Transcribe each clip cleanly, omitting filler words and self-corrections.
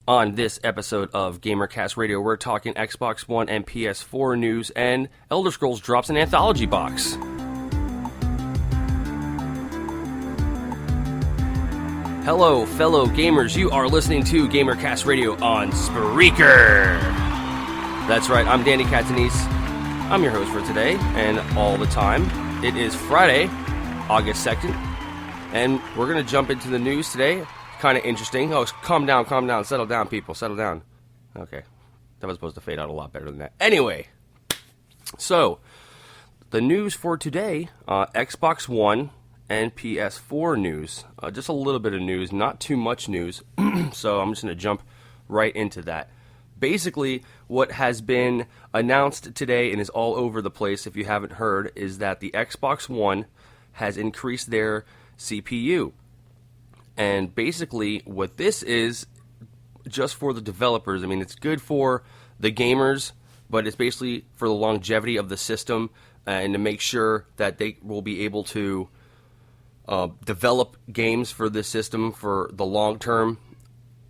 On this episode of GamerCast Radio, we're talking Xbox One and PS4 news, and Elder Scrolls drops an anthology box. Hello, fellow gamers. You are listening to GamerCast Radio on Spreaker. That's right, I'm Danny Catanese. I'm your host for today, and all the time. It is Friday, August 2nd, and we're going to jump into the news today. Kind of interesting. Oh, calm down, settle down, people, settle down. Okay, that was supposed to fade out a lot better than that. Anyway, so, the news for today, Xbox One and PS4 news. Just a little bit of news, not too much news, so I'm just going to jump right into that. Basically, what has been announced today and is all over the place, if you haven't heard, is that the Xbox One has increased their CPU. And basically, what this is, just for the developers, I mean, it's good for the gamers, but it's basically for the longevity of the system and to make sure that they will be able to develop games for this system for the long term.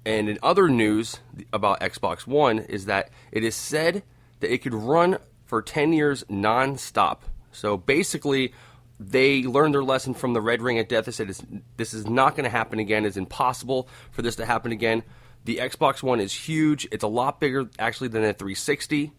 And in other news about Xbox One is that it is said that it could run for 10 years non-stop. So basically, they learned their lesson from the Red Ring of Death. They said this is not going to happen again. It's impossible for this to happen again. The Xbox One is huge. It's a lot bigger, actually, than a 360.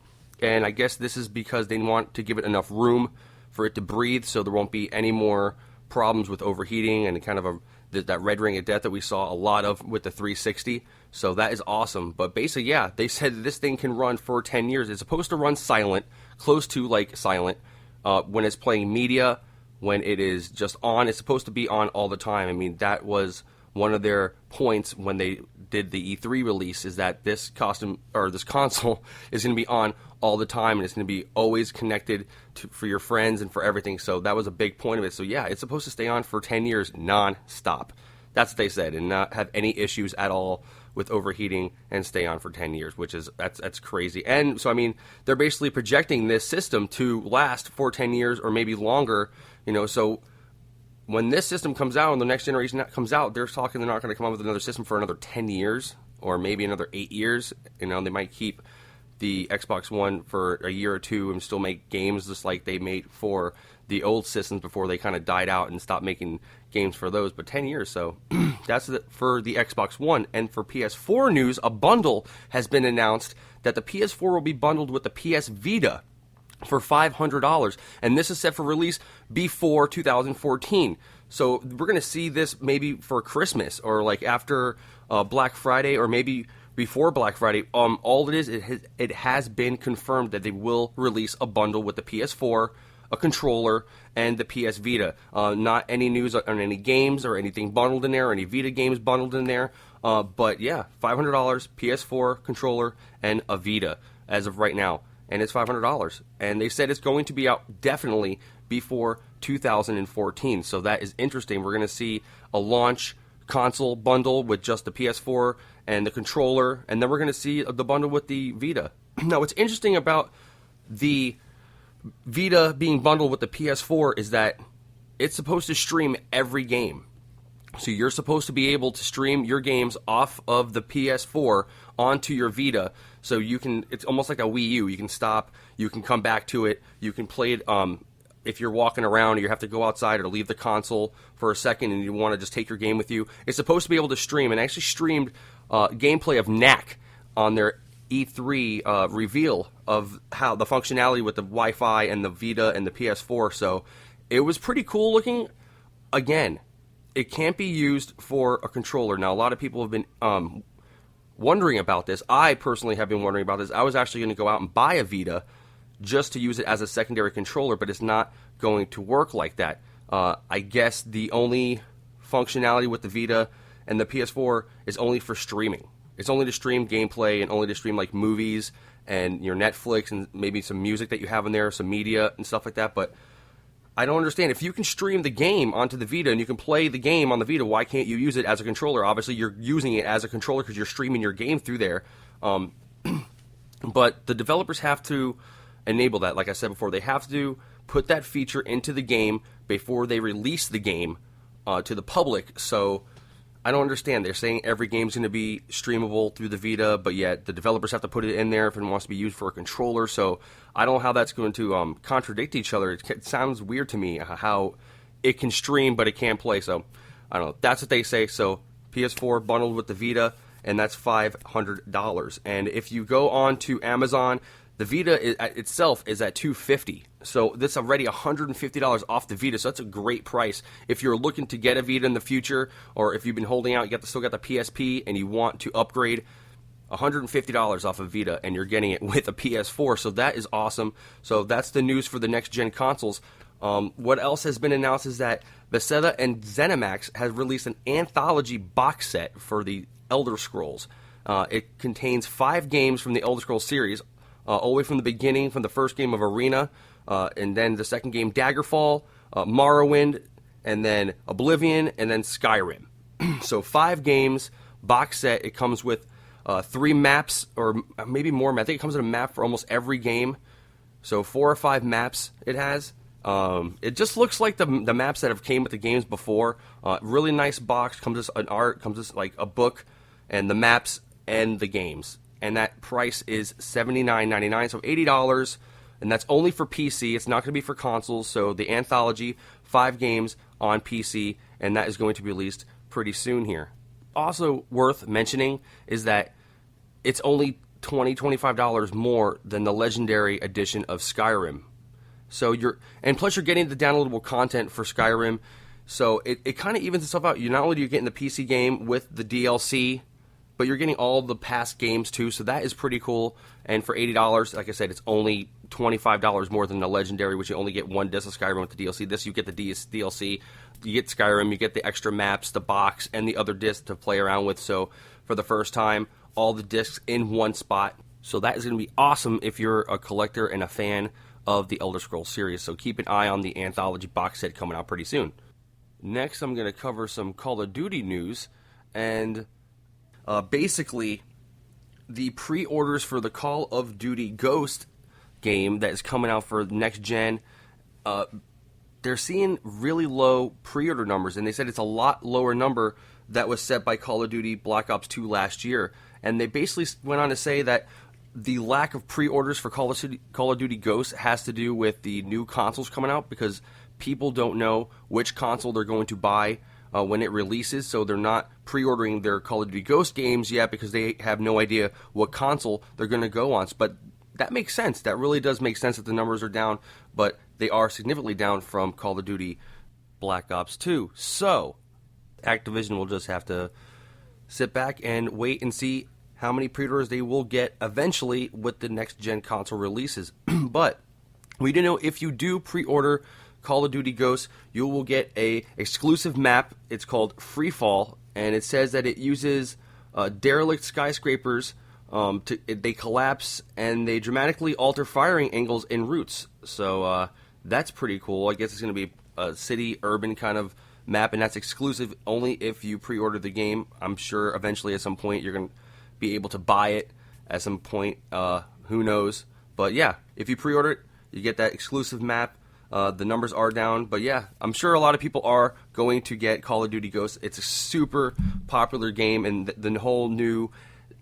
And I guess this is because they want to give it enough room for it to breathe so there won't be any more problems with overheating and kind of that Red Ring of Death that we saw a lot of with the 360. So that is awesome. But basically, yeah, they said this thing can run for 10 years. It's supposed to run silent, close to like silent, when it's playing media. When it is just on, it's supposed to be on all the time. I mean, that was one of their points when they did the E3 release, is that this console is going to be on all the time, and it's going to be always connected for your friends and for everything. So that was a big point of it. So yeah, it's supposed to stay on for 10 years non-stop. That's what they said, and not have any issues at all with overheating and stay on for 10 years, which is, that's crazy. And so, I mean, they're basically projecting this system to last for 10 years or maybe longer. You know, so when this system comes out and the next generation comes out, they're talking they're not going to come up with another system for another 10 years or maybe another 8 years. You know, they might keep the Xbox One for a year or two and still make games just like they made for the old systems before they kind of died out and stopped making games for those. But 10 years, so that's for the Xbox One. And for PS4 news, a bundle has been announced that the PS4 will be bundled with the PS Vita for $500, and this is set for release before 2014. So we're going to see this maybe for Christmas or like after Black Friday or maybe before Black Friday. All it has been confirmed that they will release a bundle with the PS4, a controller, and the PS Vita. Not any news on any games or anything bundled in there, or any Vita games bundled in there. But yeah, $500, PS4, controller, and a Vita as of right now. And it's $500. And they said it's going to be out definitely before 2014. So that is interesting. We're going to see a launch console bundle with just the PS4 and the controller. And then we're going to see the bundle with the Vita. Now, what's interesting about the Vita being bundled with the PS4 is that it's supposed to stream every game. So you're supposed to be able to stream your games off of the PS4 onto your Vita. So you can, it's almost like a Wii U. You can stop, you can come back to it, you can play it if you're walking around or you have to go outside or leave the console for a second and you want to just take your game with you. It's supposed to be able to stream, and actually streamed gameplay of Knack on their E3 reveal of how the functionality with the Wi-Fi and the Vita and the PS4. So it was pretty cool looking. Again, it can't be used for a controller. Now, a lot of people have been wondering about this. I personally have been wondering about this. I was actually going to go out and buy a Vita just to use it as a secondary controller, but it's not going to work like that. I guess the only functionality with the Vita and the PS4 is only for streaming. It's only to stream gameplay and only to stream like movies and your Netflix and maybe some music that you have in there, some media and stuff like that. But I don't understand. If you can stream the game onto the Vita and you can play the game on the Vita, why can't you use it as a controller? Obviously, you're using it as a controller because you're streaming your game through there. But the developers have to enable that. Like I said before, they have to put that feature into the game before they release the game to the public. So I don't understand. They're saying every game's going to be streamable through the Vita, but yet the developers have to put it in there if it wants to be used for a controller. So I don't know how that's going to contradict each other. It sounds weird to me how it can stream, but it can't play. So I don't know. That's what they say. So PS4 bundled with the Vita, and that's $500. And if you go on to Amazon, the Vita itself is at $250. So that's already $150 off the Vita. So that's a great price. If you're looking to get a Vita in the future, or if you've been holding out, still got the PSP, and you want to upgrade, $150 off of Vita, and you're getting it with a PS4. So that is awesome. So that's the news for the next-gen consoles. What else has been announced is that Bethesda and ZeniMax has released an anthology box set for the Elder Scrolls. It contains 5 games from the Elder Scrolls series, all the way from the beginning, from the first game of Arena, and then the second game, Daggerfall, Morrowind, and then Oblivion, and then Skyrim. So 5 games, box set. It comes with 3 maps, or maybe more. I think it comes with a map for almost every game. So 4 or 5 maps it has. It just looks like the maps that have came with the games before. Really nice box. Comes with an art. Comes with like a book, and the maps and the games. And that price is $79.99, so $80, and that's only for PC. It's not going to be for consoles. So the anthology, 5 games on PC, and that is going to be released pretty soon here. Also worth mentioning is that it's only $25 more than the Legendary Edition of Skyrim. So plus you're getting the downloadable content for Skyrim, so it kind of evens itself out. Not only are you getting the PC game with the DLC, but you're getting all the past games too, so that is pretty cool. And for $80, like I said, it's only $25 more than the Legendary, which you only get 1 disc of Skyrim with the DLC. This, you get the DLC, you get Skyrim, you get the extra maps, the box, and the other discs to play around with. So for the first time, all the discs in one spot. So that is going to be awesome if you're a collector and a fan of the Elder Scrolls series. So keep an eye on the anthology box set coming out pretty soon. Next, I'm going to cover some Call of Duty news, and basically, the pre-orders for the Call of Duty Ghost game that is coming out for next gen, they're seeing really low pre-order numbers, and they said it's a lot lower number that was set by Call of Duty Black Ops 2 last year. And they basically went on to say that the lack of pre-orders for Call of Duty Ghost has to do with the new consoles coming out, because people don't know which console they're going to buy when it releases, so they're not pre-ordering their Call of Duty Ghost games yet because they have no idea what console they're going to go on. But that makes sense. That really does make sense that the numbers are down, but they are significantly down from Call of Duty Black Ops 2. So Activision will just have to sit back and wait and see how many pre-orders they will get eventually with the next-gen console releases. But we do know if you do pre-order Call of Duty Ghosts, you will get a exclusive map. It's called Freefall, and it says that it uses derelict skyscrapers. They collapse, and they dramatically alter firing angles and routes. So that's pretty cool. I guess it's going to be a city, urban kind of map, and that's exclusive only if you pre-order the game. I'm sure eventually at some point you're going to be able to buy it at some point. Who knows? But yeah, if you pre-order it, you get that exclusive map. The numbers are down, but yeah, I'm sure a lot of people are going to get Call of Duty Ghosts. It's a super popular game, and the whole new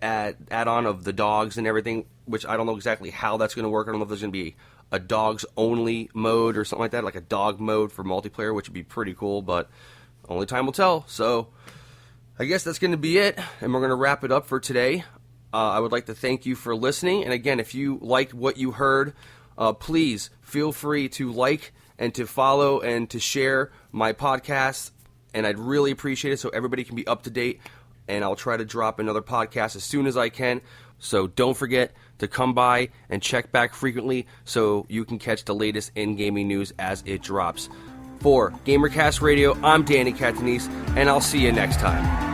add-on of the dogs and everything, which I don't know exactly how that's going to work. I don't know if there's going to be a dogs-only mode or something like that, like a dog mode for multiplayer, which would be pretty cool, but only time will tell. So I guess that's going to be it, and we're going to wrap it up for today. I would like to thank you for listening, and again, if you liked what you heard, please feel free to like and to follow and to share my podcast, and I'd really appreciate it so everybody can be up to date, and I'll try to drop another podcast as soon as I can. So don't forget to come by and check back frequently so you can catch the latest in gaming news as it drops. For GamerCast Radio, I'm Danny Catanese, and I'll see you next time.